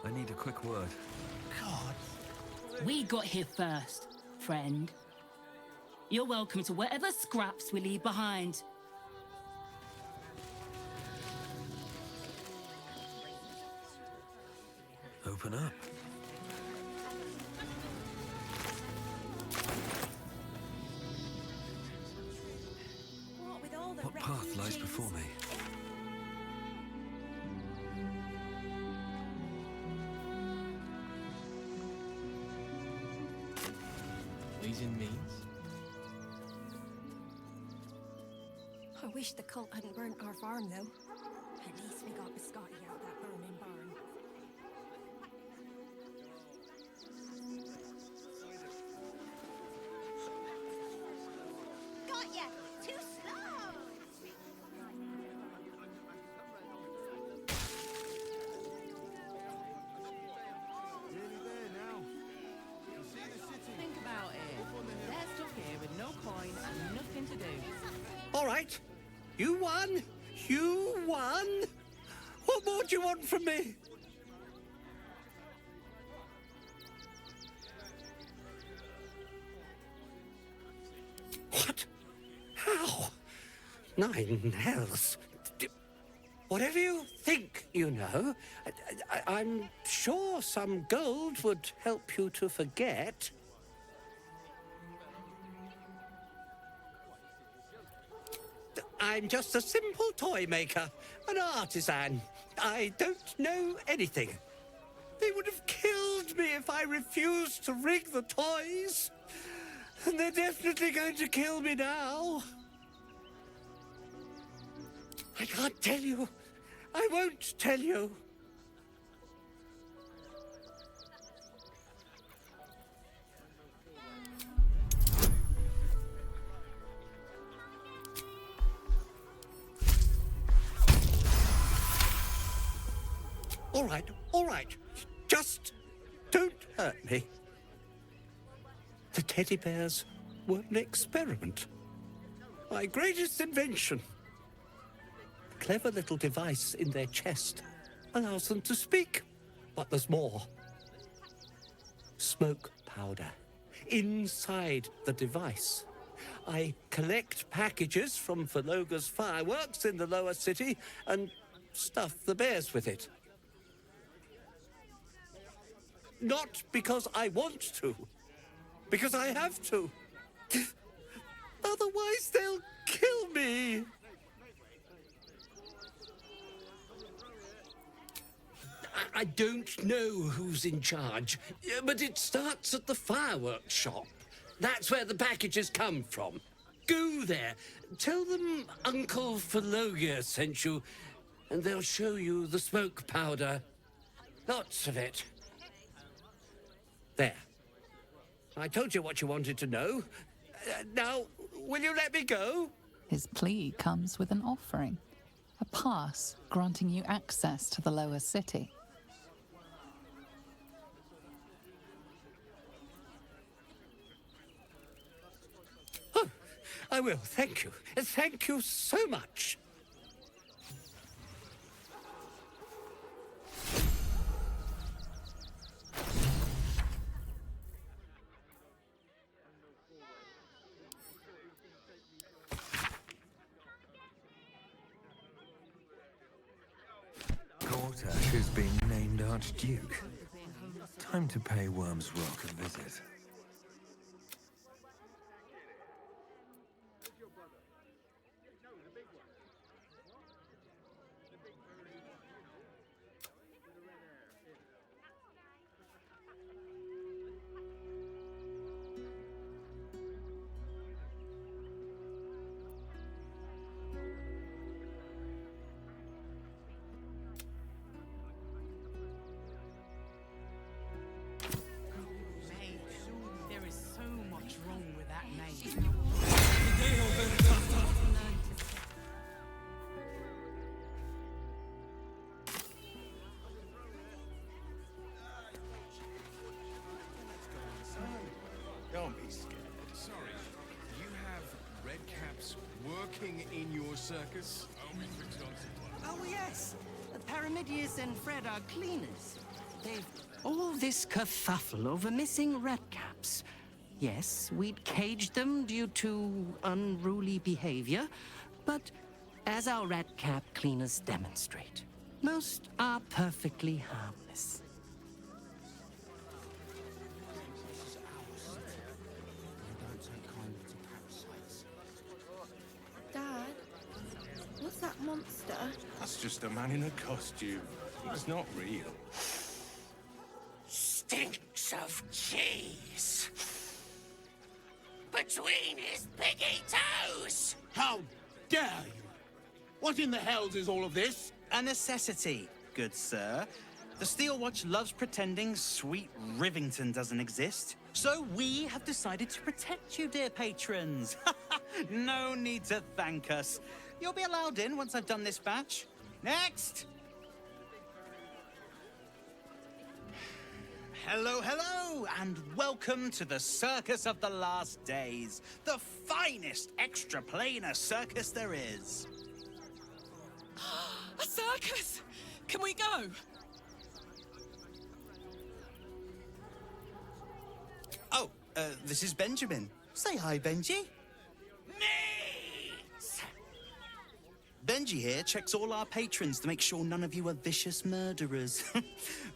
I need a quick word. God. We got here first, friend. You're welcome to whatever scraps we leave behind. Open up. What path lies before me? Pleasing means? I wish the cult hadn't burnt our farm, though. At least we got biscotti out that burning barn. Got ya! Too slow! Think about it. They're stuck here with no coin and nothing to do. All right. You won. You won. What more do you want from me? What? How? Nine hells. Whatever you think you know, I'm sure some gold would help you to forget. I'm just a simple toy maker, an artisan. I don't know anything. They would have killed me if I refused to rig the toys. And they're definitely going to kill me now. I can't tell you. I won't tell you. All right. Just don't hurt me. The teddy bears were an experiment. My greatest invention. A clever little device in their chest allows them to speak. But there's more. Smoke powder inside the device. I collect packages from Verloga's fireworks in the lower city and stuff the bears with it. Not because I want to, because I have to. Otherwise, they'll kill me. I don't know who's in charge, but it starts at the fireworks shop. That's where the packages come from. Go there, tell them Uncle Verloga sent you, and they'll show you the smoke powder. Lots of it. There. I told you what you wanted to know. Now, will you let me go? His plea comes with an offering, a pass granting you access to the lower city. Oh, I will, thank you. Thank you so much. Gortash has been named Archduke. Time to pay Worm's Rock a visit. There is so much wrong with that name. Don't be scared. Sorry, you have redcaps working in your circus? Oh, yes. Paramidius and Fred are cleaners. They've all this kerfuffle over missing redcaps. Yes, we'd caged them due to unruly behavior, but as our redcap cleaners demonstrate, most are perfectly harmless. Dad, what's that monster? That's just a man in a costume. It's not real. Stinks of cheese. Between his piggy toes. How dare you? What in the hells is all of this? A necessity, good sir. The Steel Watch loves pretending sweet Rivington doesn't exist. So we have decided to protect you, dear patrons. No need to thank us. You'll be allowed in once I've done this batch. Next! Hello, hello, and welcome to the Circus of the Last Days, the finest extra-planar circus there is. A circus! Can we go? Oh, this is Benjamin. Say hi, Benji. Benji here checks all our patrons to make sure none of you are vicious murderers.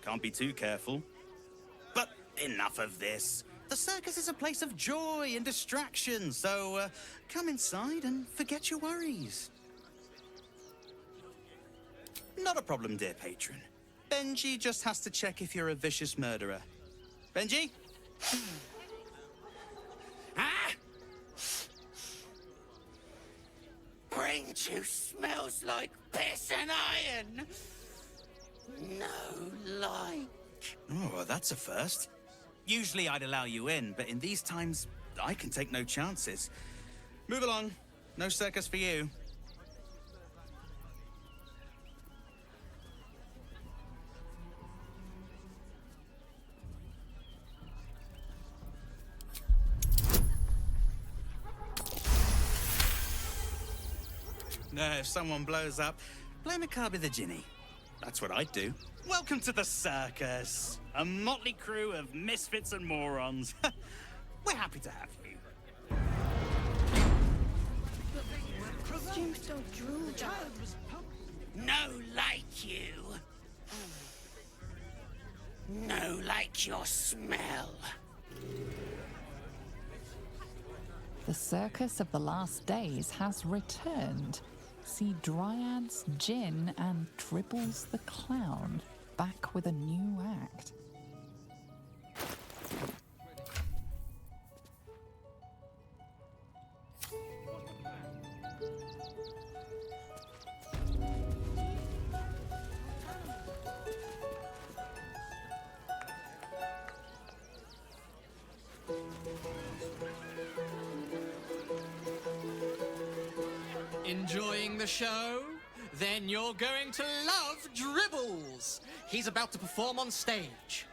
Can't be too careful. But enough of this. The circus is a place of joy and distraction, so come inside and forget your worries. Not a problem, dear patron. Benji just has to check if you're a vicious murderer. Benji? Ah! Brain juice smells like piss and iron. No light. Oh, well, that's a first. Usually I'd allow you in, but in these times, I can take no chances. Move along. No circus for you. If someone blows up, blame Akabi the Ginny. That's what I'd do. Welcome to the circus. A motley crew of misfits and morons. We're happy to have you. Costumes don't drool, Dad. No like you. No like your smell. The Circus of the Last Days has returned. See Dryads, Jin, and Dribbles the Clown back with a new act. Enjoying the show? Then you're going to love Dribbles. He's about to perform on stage.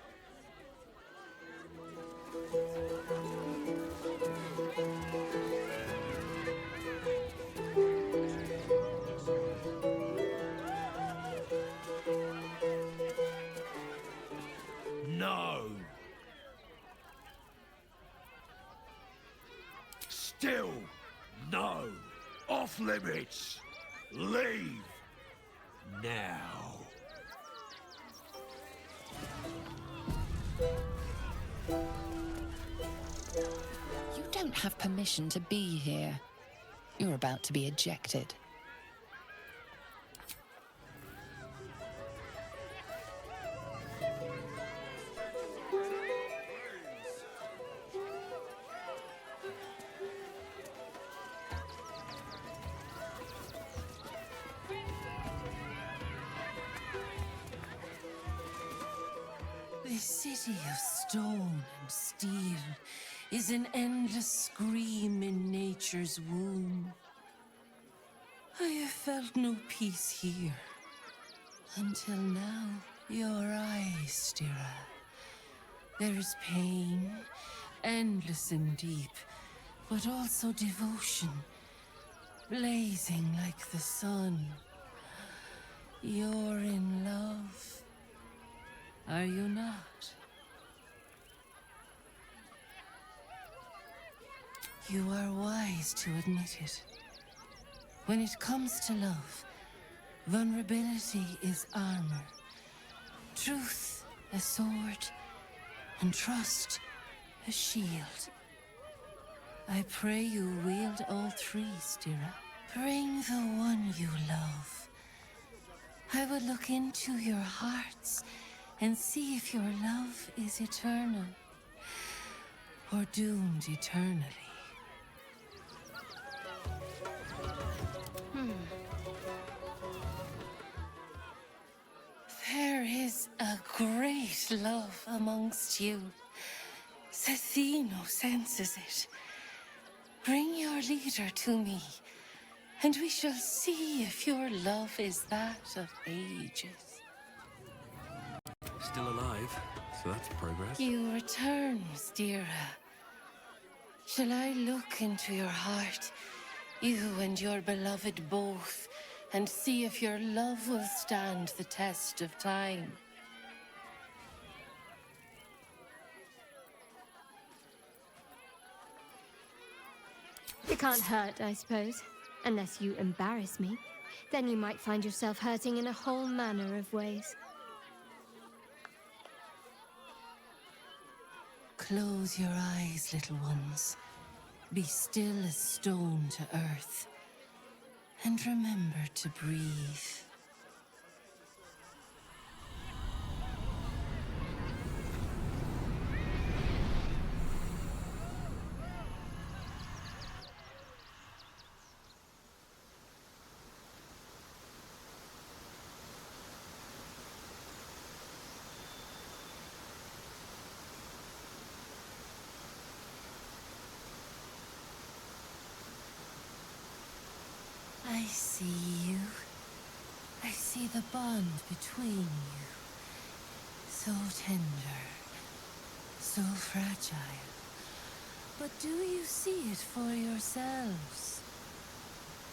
No. Still no. Off limits. Leave. Now. You don't have permission to be here. You're about to be ejected. This city of stone and steel is an endless scream in nature's womb. I have felt no peace here. Until now, your eyes, Stira. There is pain, endless and deep, but also devotion, blazing like the sun. You're in love, are you not? You are wise to admit it. When it comes to love, vulnerability is armor, truth a sword, and trust a shield. I pray you wield all three, Stira. Bring the one you love. I will look into your hearts and see if your love is eternal or doomed eternally. There is a great love amongst you. Cethino senses it. Bring your leader to me, and we shall see if your love is that of ages. Still alive, so that's progress. You return, Stira. Shall I look into your heart, you and your beloved both, and see if your love will stand the test of time? It can't hurt, I suppose. Unless you embarrass me. Then you might find yourself hurting in a whole manner of ways. Close your eyes, little ones. Be still as stone to earth. And remember to breathe. I see you. I see the bond between you. So tender, so fragile. But do you see it for yourselves?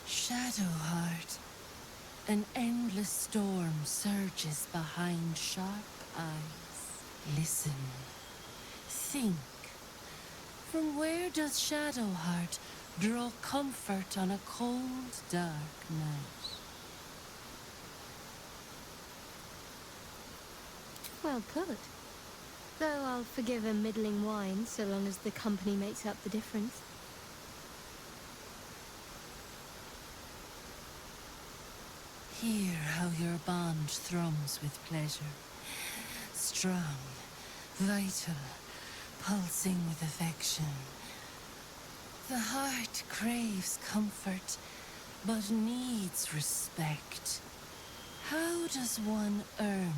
Shadowheart, an endless storm surges behind sharp eyes. Listen. Think. From where does Shadowheart draw comfort on a cold, dark night? Well put. Though I'll forgive a middling wine so long as the company makes up the difference. Hear how your bond thrums with pleasure. Strong, vital, pulsing with affection. The heart craves comfort, but needs respect. How does one earn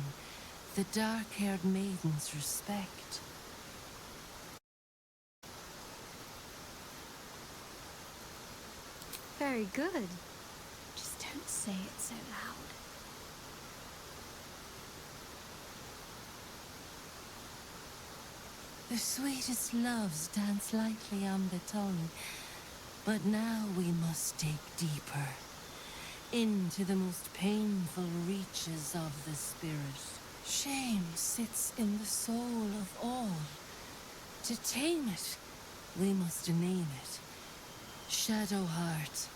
the dark-haired maiden's respect? Very good. Just don't say it so loud. The sweetest loves dance lightly on the tongue, but now we must dig deeper, into the most painful reaches of the spirit. Shame sits in the soul of all. To tame it, we must name it. Shadowheart,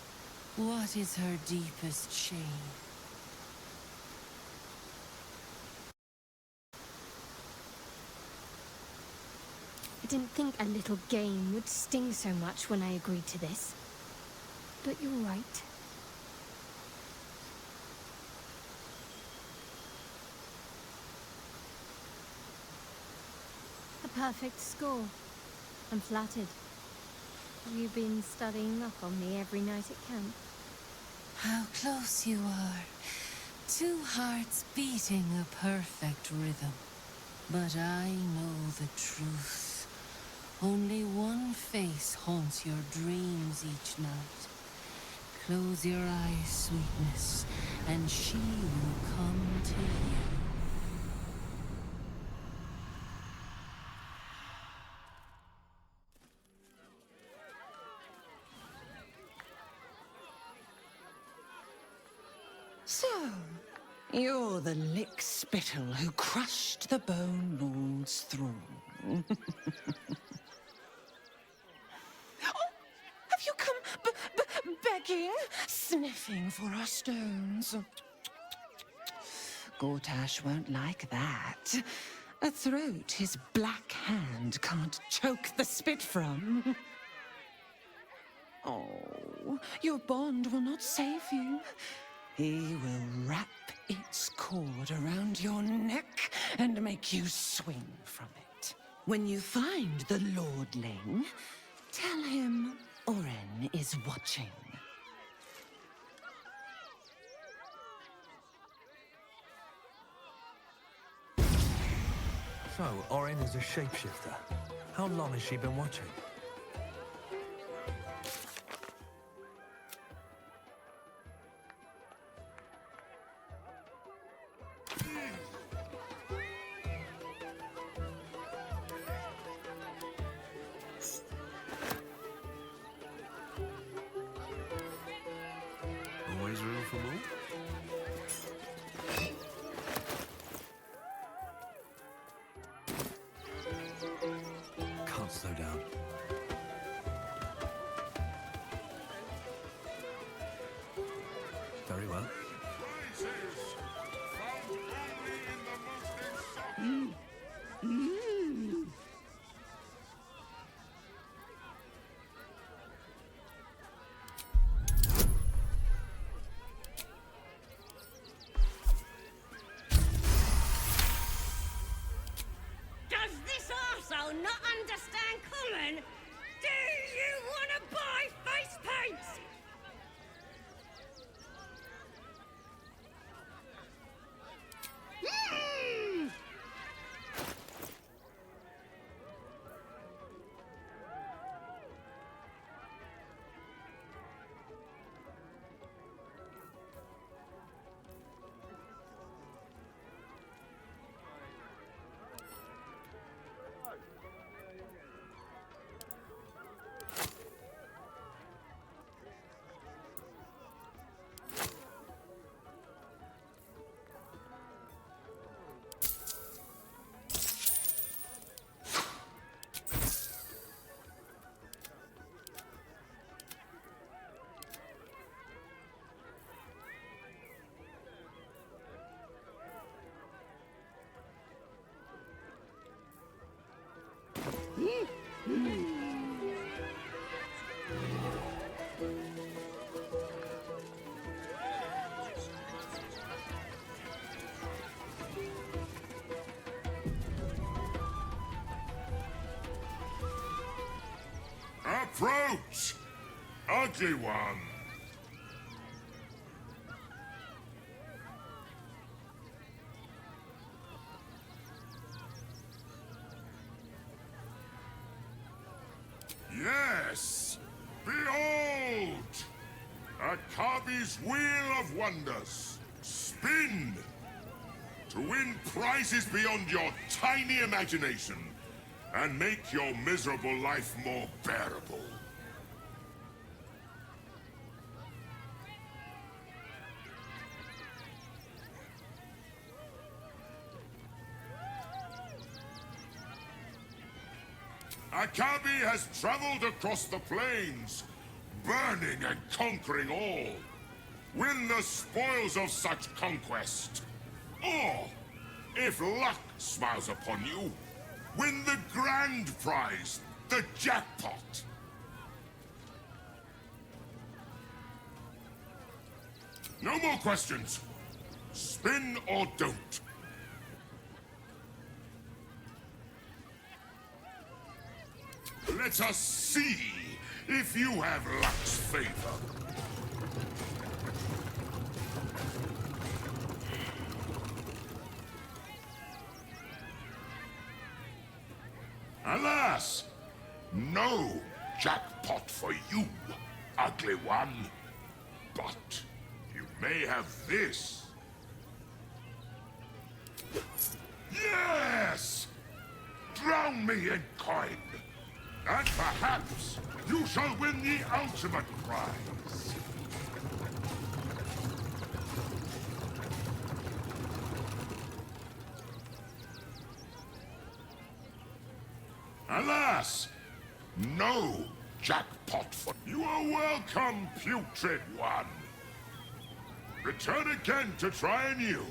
what is her deepest shame? I didn't think a little game would sting so much when I agreed to this. But you're right. A perfect score. I'm flattered. Have you been studying up on me every night at camp? How close you are. Two hearts beating a perfect rhythm. But I know the truth. Only one face haunts your dreams each night. Close your eyes, sweetness, and she will come to you. So, You're the lick-spittle who crushed the Bone Lord's throne. Oh, have you come begging, sniffing for our stones? Gortash won't like that. A throat his black hand can't choke the spit from. Oh, your bond will not save you. He will wrap its cord around your neck and make you swing from it. When you find the Lordling, tell him Oren is watching. So, Oren is a shapeshifter. How long has she been watching? Always room for more? Can't slow down. Very well. Does this arsehole not understand common? Do you want to buy face paints? Approach! Ugly one! Yes! Behold! Akabi's Wheel of Wonders! Spin! To win prizes beyond your tiny imagination and make your miserable life more bearable. Akabi has traveled across the plains, burning and conquering all. Win the spoils of such conquest. Or, if luck smiles upon you, win the grand prize, the jackpot. No more questions. Spin or don't. Let us see if you have luck's favor. Alas, no jackpot for you, ugly one. But you may have this. Yes! Drown me in coin, and perhaps you shall win the ultimate prize. Alas! No jackpot for you. Are welcome, putrid one. Return again to try anew.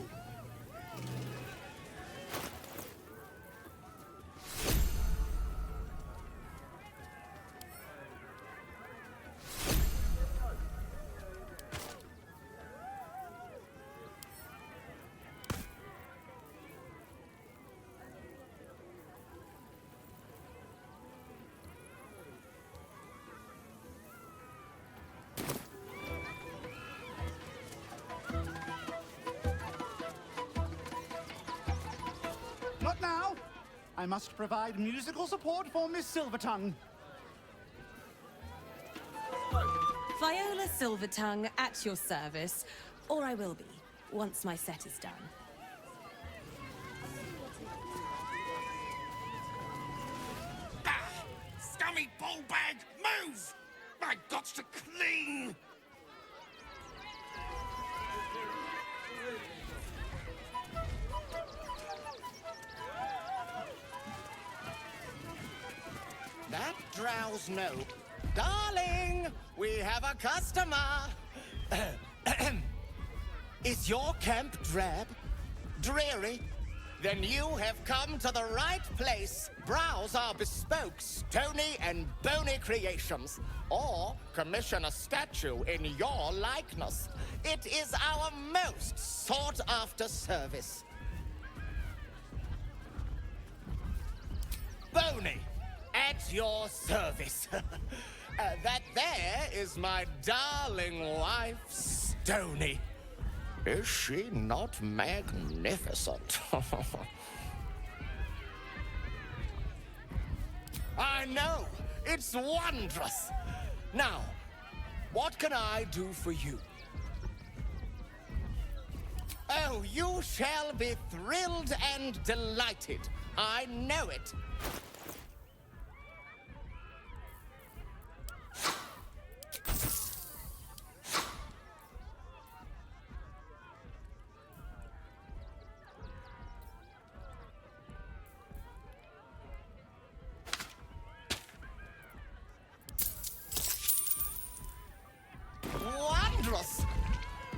Not now! I must provide musical support for Miss Silvertongue. Viola Silvertongue at your service, or I will be, once my set is done. Scummy ball bag, move! My gots to clean! That drow's no. Darling, we have a customer. Is your camp drab? Dreary? Then you have come to the right place. Browse our bespoke, stony and bony creations. Or commission a statue in your likeness. It is our most sought-after service. Bony, at your service. That there is my darling wife, Stony. Is she not magnificent? I know! It's wondrous! Now, what can I do for you? Oh, you shall be thrilled and delighted. I know it. Wondrous!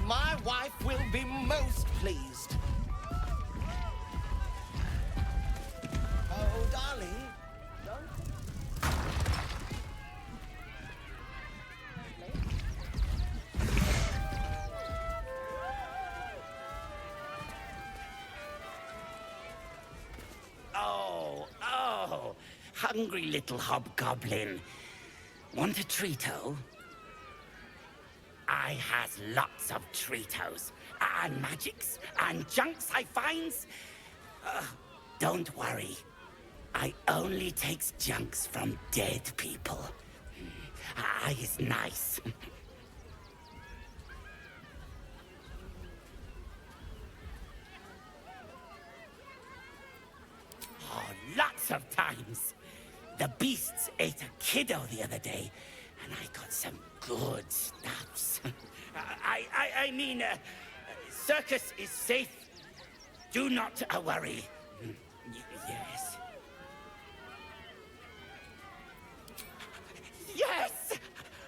My wife will be most pleased. Oh, darling, Oh, hungry little hobgoblin. Want a treato? I has lots of treatos, and magics, and junks I finds. Don't worry. I only takes junks from dead people. I is nice. Oh, lots of times. The beasts ate a kiddo the other day, and I got some good stuffs. I mean, circus is safe. Do not worry. Yes. Yes!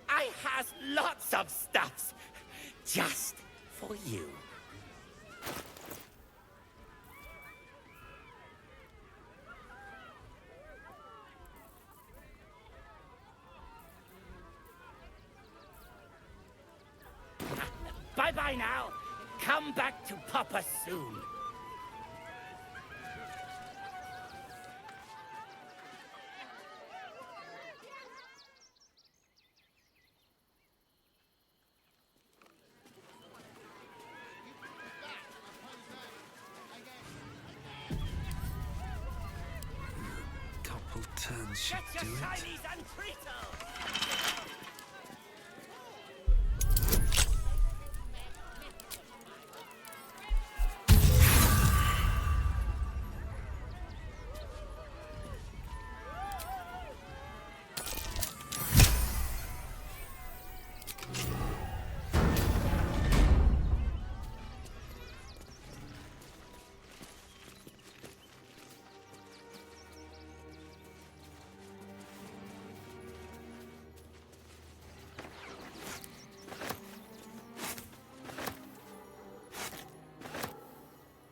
I has lots of stuffs. Just for you. Bye-bye now. Come back to Papa soon. Couple turns should Get do your it. Chinese and Tritos!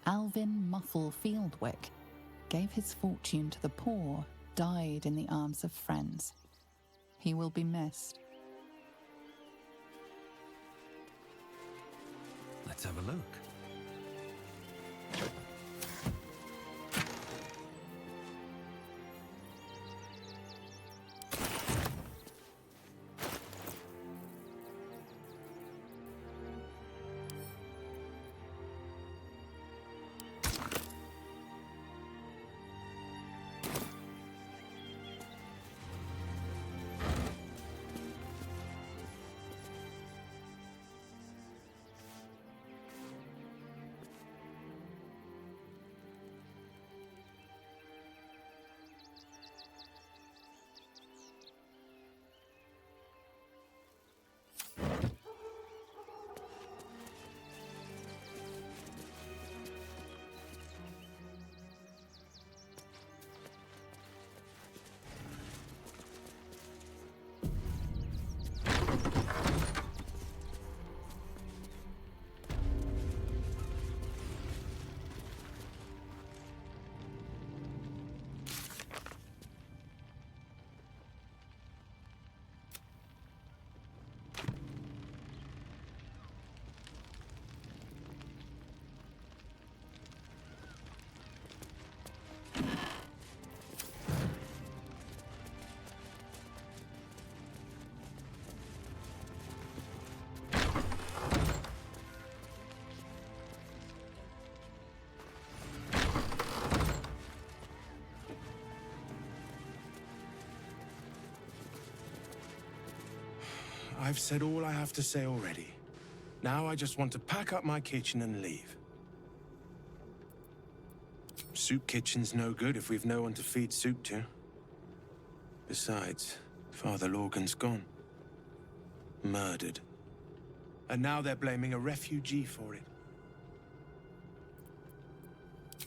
Alvin Muffle Fieldwick gave his fortune to the poor, died in the arms of friends. He will be missed. Let's have a look. I've said all I have to say already. Now I just want to pack up my kitchen and leave. Soup kitchen's no good if we've no one to feed soup to. Besides, Father Lorgan's gone. Murdered. And now they're blaming a refugee for it.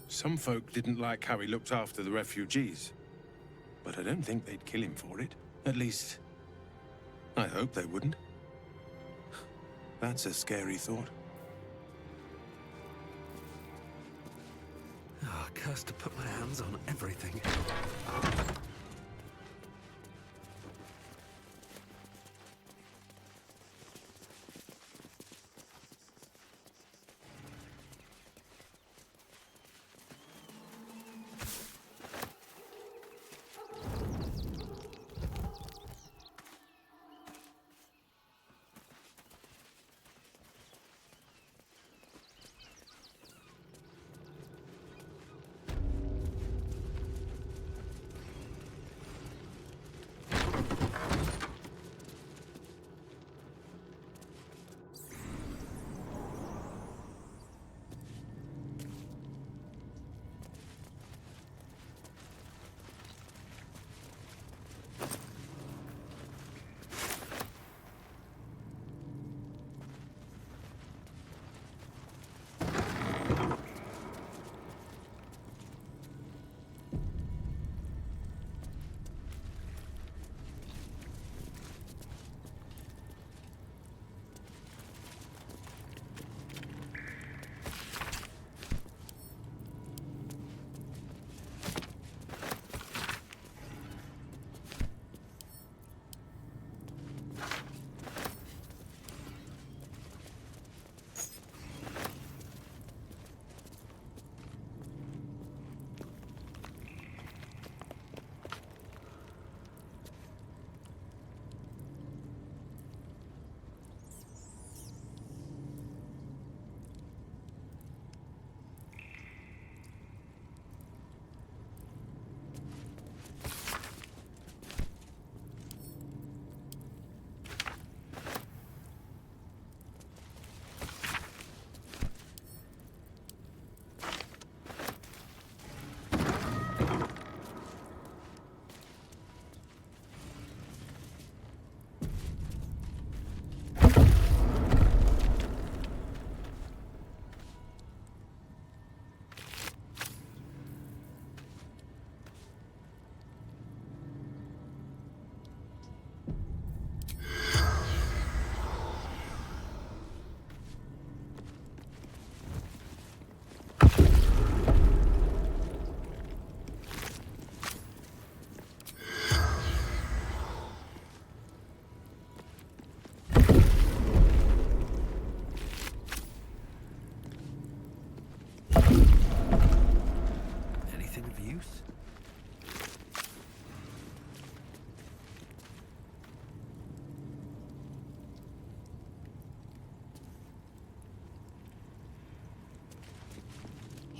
Some folk didn't like how he looked after the refugees. But I don't think they'd kill him for it. At least, I hope they wouldn't. That's a scary thought. Ah, cursed to put my hands on everything.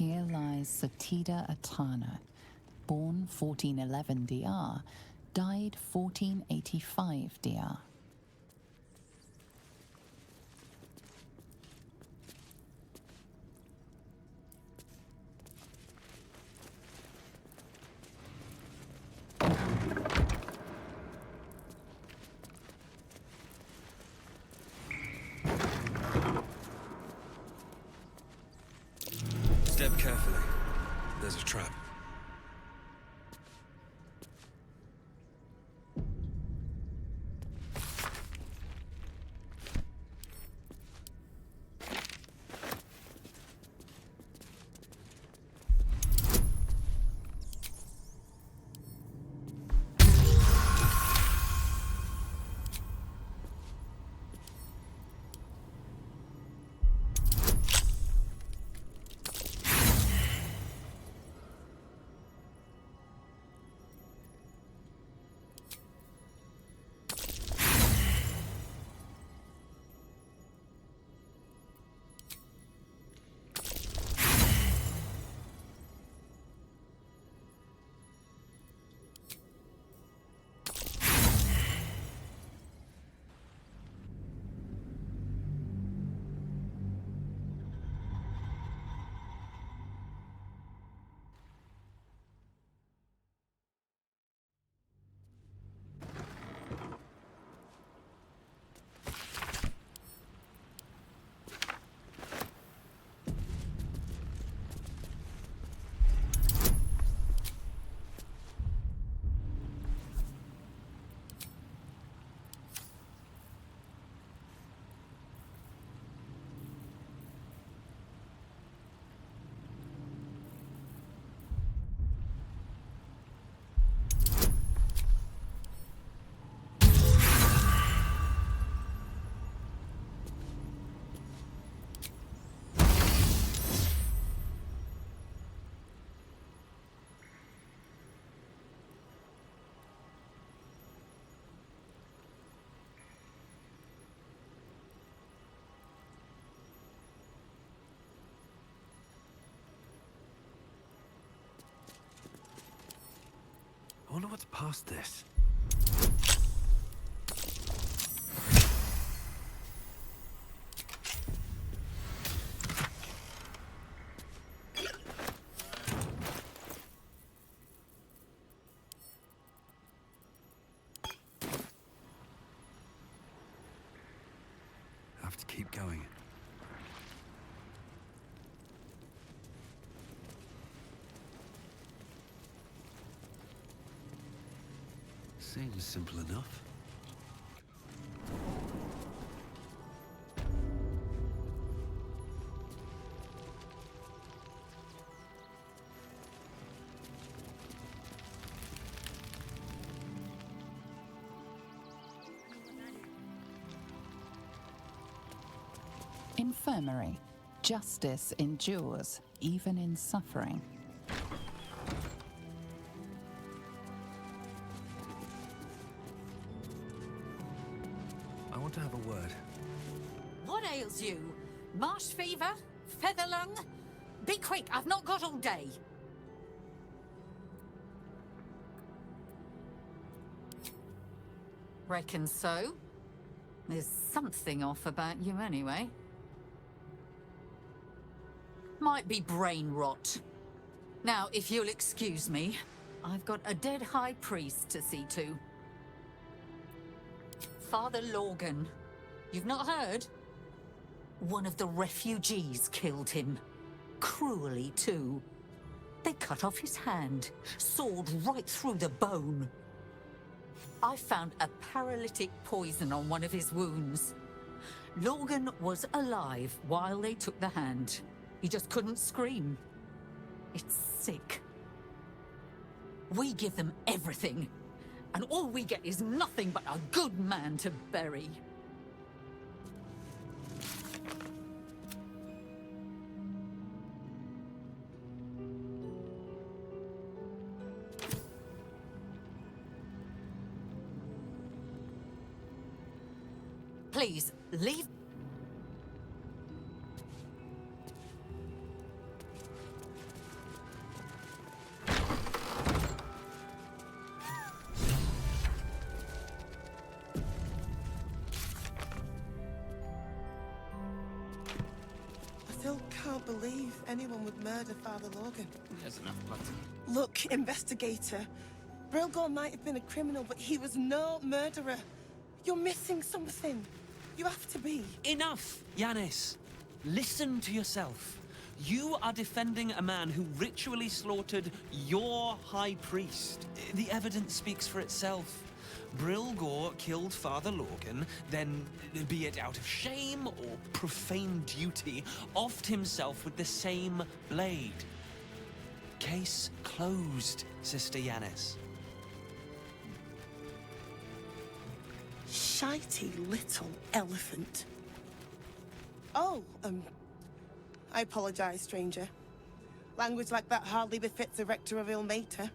Here lies Satida Atana, born 1411 DR, died 1485 DR. Step carefully. There's a trap. I wonder what's past this. I have to keep going. Seems simple enough. Infirmary. Justice endures, even in suffering. I want to have a word. What ails you? Marsh fever? Feather lung? Be quick, I've not got all day. Reckon so. There's something off about you anyway. Might be brain rot. Now, if you'll excuse me, I've got a dead high priest to see to. Father Logan. You've not heard? One of the refugees killed him. Cruelly, too. They cut off his hand, sawed right through the bone. I found a paralytic poison on one of his wounds. Logan was alive while they took the hand. He just couldn't scream. It's sick. We give them everything, and all we get is nothing but a good man to bury. Please, leave. still can't believe anyone would murder Father Logan. There's enough blood. Look, investigator. Brilgor might have been a criminal, but he was no murderer. You're missing something. You have to be. Enough, Yanis. Listen to yourself. You are defending a man who ritually slaughtered your high priest. The evidence speaks for itself. Brilgor killed Father Logan, then, be it out of shame or profane duty, offed himself with the same blade. Case closed, Sister Yanis. Shitey little elephant. Oh, I apologize, stranger. Language like that hardly befits a rector of Ilmater.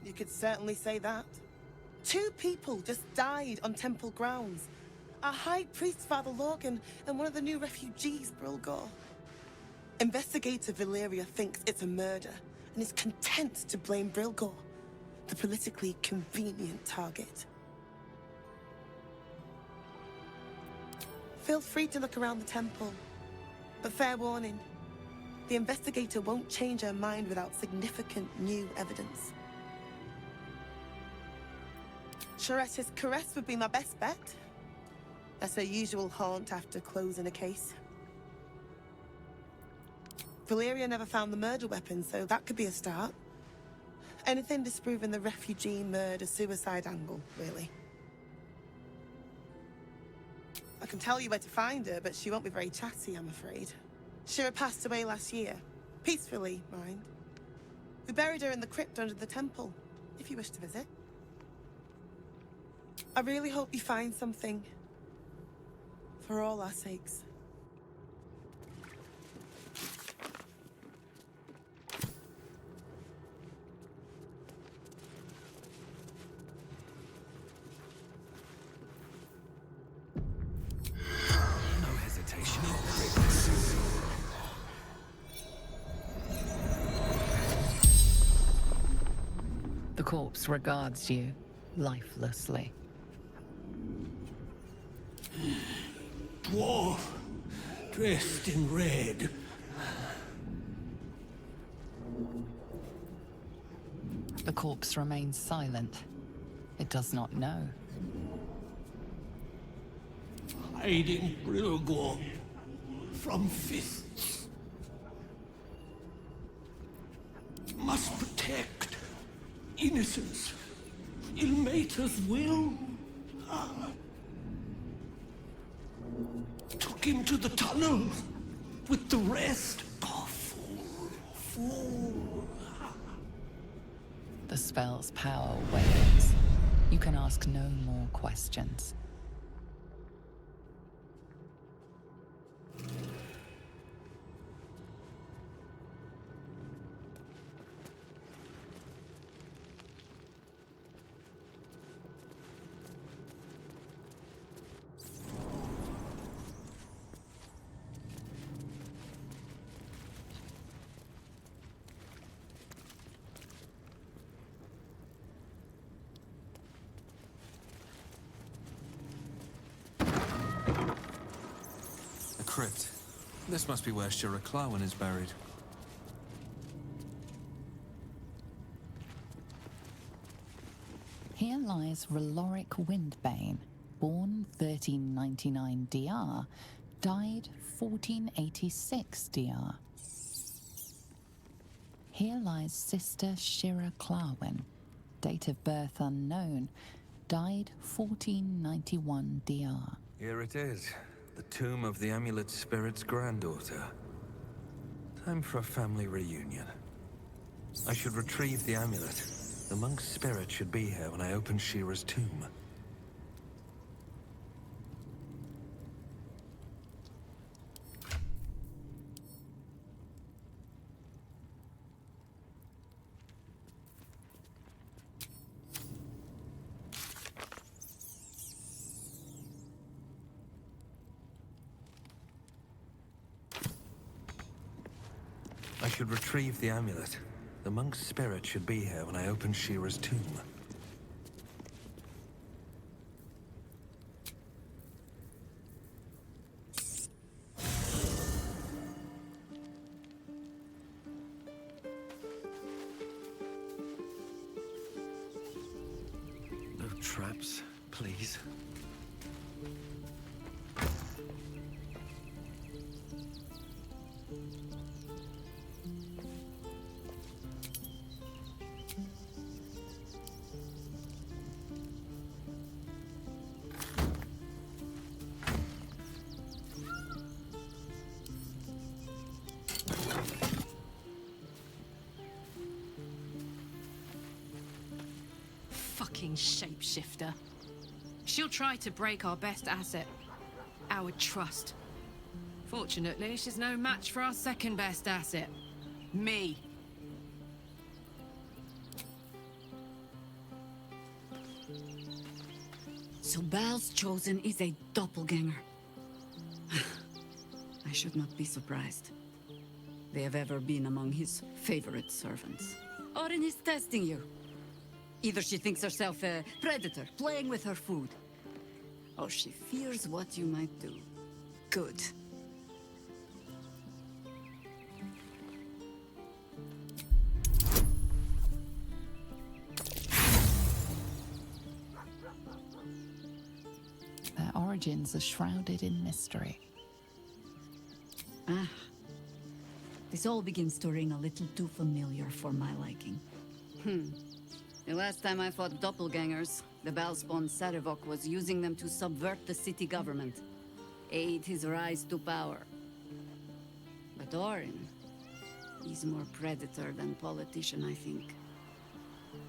You could certainly say that. 2 people just died on temple grounds. Our high priest, Father Logan, and one of the new refugees, Brilgor. Investigator Valeria thinks it's a murder and is content to blame Brilgor, the politically convenient target. Feel free to look around the temple, but fair warning, the investigator won't change her mind without significant new evidence. Shorette's caress would be my best bet. That's her usual haunt after closing a case. Valeria never found the murder weapon, so that could be a start. Anything disproving the refugee murder-suicide angle, really. I can tell you where to find her, but she won't be very chatty, I'm afraid. Shira passed away last year. Peacefully, mind. We buried her in the crypt under the temple, if you wish to visit. I really hope you find something. For all our sakes. No hesitation. The corpse regards you lifelessly. Dwarf, dressed in red. The corpse remains silent. It does not know. Hiding Brilgor from fists. Must protect innocence. Ilmater's will. Took him to the tunnels with the rest. Oh, fool. The spell's power wanes. You can ask no more questions. Crypt. This must be where Shira Clawen is buried. Here lies Reloric Windbane, born 1399 DR, died 1486 DR. Here lies Sister Shira Clawen, date of birth unknown, died 1491 DR. Here it is. The tomb of the Amulet Spirit's granddaughter. Time for a family reunion. I should retrieve the amulet. The monk's spirit should be here when I open Shira's tomb. I should retrieve the amulet. The monk's spirit should be here when I open Shira's tomb. traps, please. Fucking shapeshifter. She'll try to break our best asset, our trust. Fortunately, she's no match for our second best asset, me. So Baal's chosen is a doppelganger. I should not be surprised. They have ever been among his favorite servants. Orin is testing you. Either she thinks herself a predator, playing with her food, or she fears what you might do. Good. Their origins are shrouded in mystery. Ah. This all begins to ring a little too familiar for my liking. The last time I fought doppelgangers, the Baalspawn Sarevok was using them to subvert the city government, aid his rise to power. But Orin, he's more predator than politician, I think.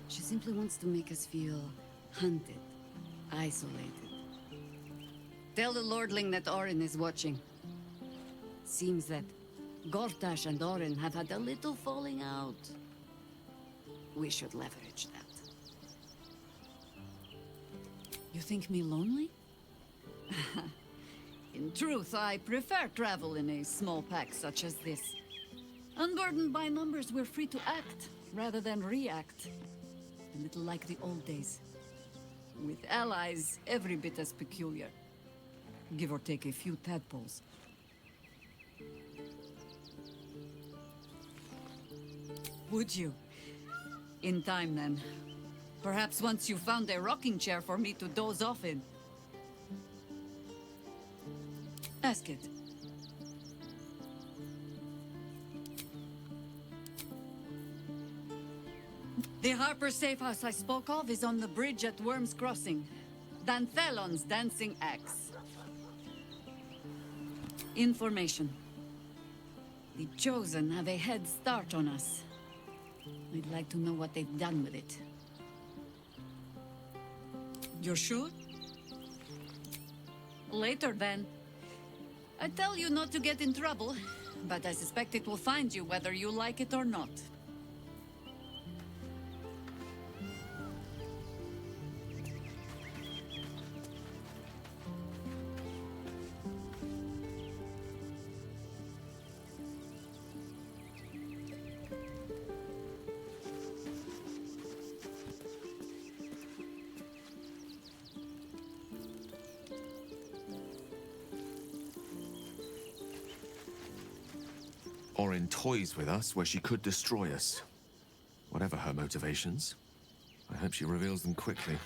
She simply wants to make us feel hunted, isolated. Tell the Lordling that Orin is watching. Seems that Gortash and Orin have had a little falling out. We should leverage that. You think me lonely? In truth, I prefer travel in a small pack such as this. Unburdened by numbers, we're free to act rather than react. A little like the old days. With allies every bit as peculiar. Give or take a few tadpoles. Would you? In time, then. Perhaps once you found a rocking chair for me to doze off in. Ask it. The Harper safe house I spoke of is on the bridge at Worm's Crossing. Danthelon's dancing axe. Information. The Chosen have a head start on us. I'd like to know what they've done with it. You're sure? Later, then. I tell you not to get in trouble, but I suspect it will find you whether you like it or not. Orin toys with us where she could destroy us. Whatever her motivations, I hope she reveals them quickly.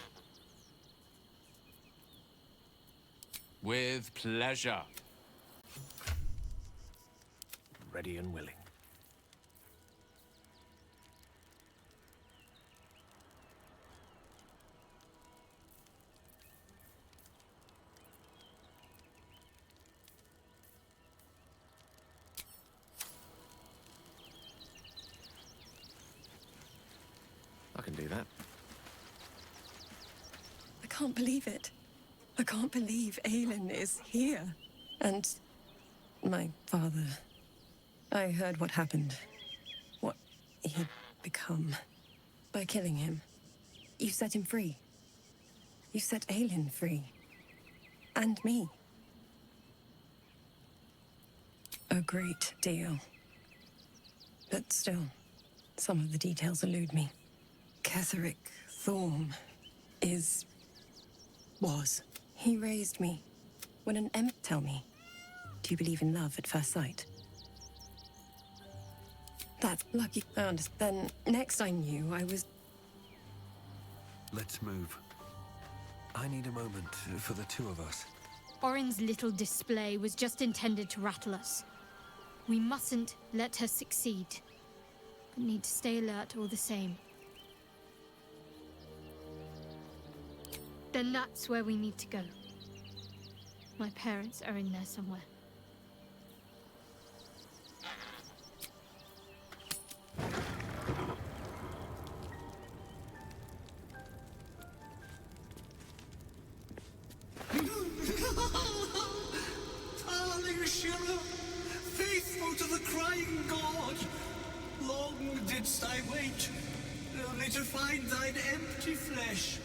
With pleasure. Ready and willing. I can do that. I can't believe it. I can't believe Aelin is here. And my father. I heard what happened. What he'd become. By killing him. You set him free. You set Aelin free. And me. A great deal. But still, some of the details elude me. Ketheric Thorm was. He raised me. When an Emp tell me, do you believe in love at first sight? That's lucky. Then next I knew I was... Let's move. I need a moment for the two of us. Orin's little display was just intended to rattle us. We mustn't let her succeed, but need to stay alert all the same. Then that's where we need to go. My parents are in there somewhere. Darling Shira, faithful to the crying god, long didst I wait, only to find thine empty flesh.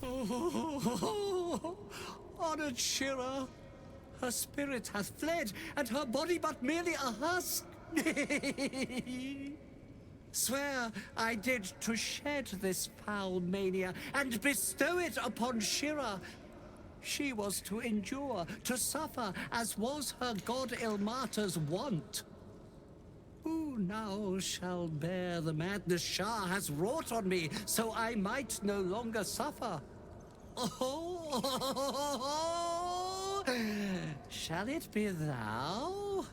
Oh, honored Shira, her spirit hath fled, and her body but merely a husk. Swear I did to shed this foul mania and bestow it upon Shira. She was to endure, to suffer, as was her god Ilmata's wont. Who now shall bear the madness Shah has wrought on me, so I might no longer suffer? Oh, shall it be thou?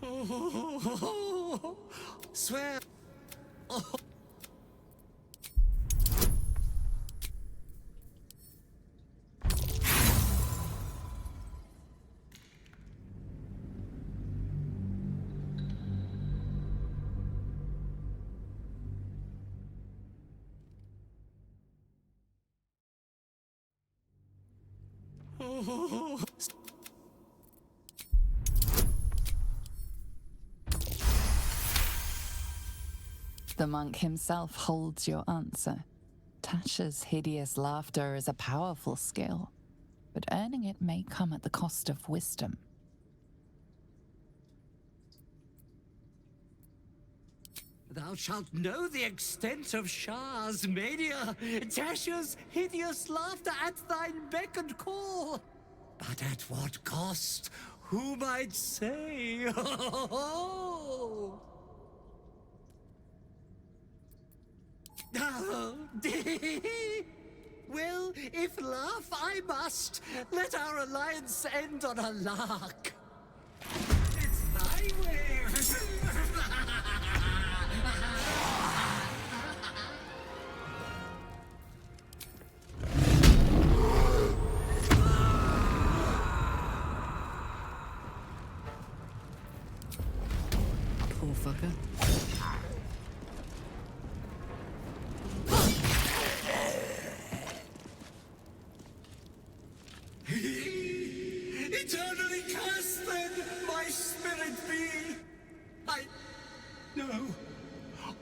Oh, swear. Oh. Oh. The monk himself holds your answer. Tasha's hideous laughter is a powerful skill, but earning it may come at the cost of wisdom. Thou shalt know the extent of Shah's mania, Tasha's hideous laughter at thine beck and call. But at what cost? Who might say? Oh, well, if laugh I must, let our alliance end on a lark. It's thy way. Poor fucker. Eternally cursed then my spirit be. No.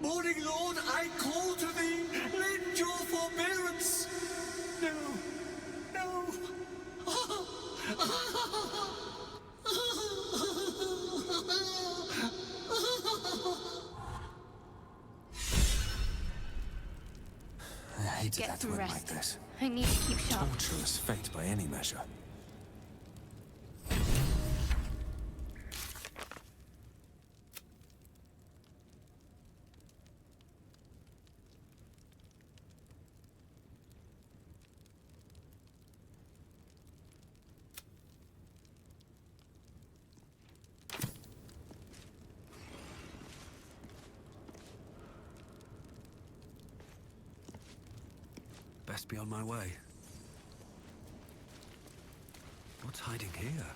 Morning Lord, I call to thee, lend your forbearance. No. I hated Get that some went like rest. this. I need to keep sharp. Torturous fate by any measure. Best be on my way. What's hiding here?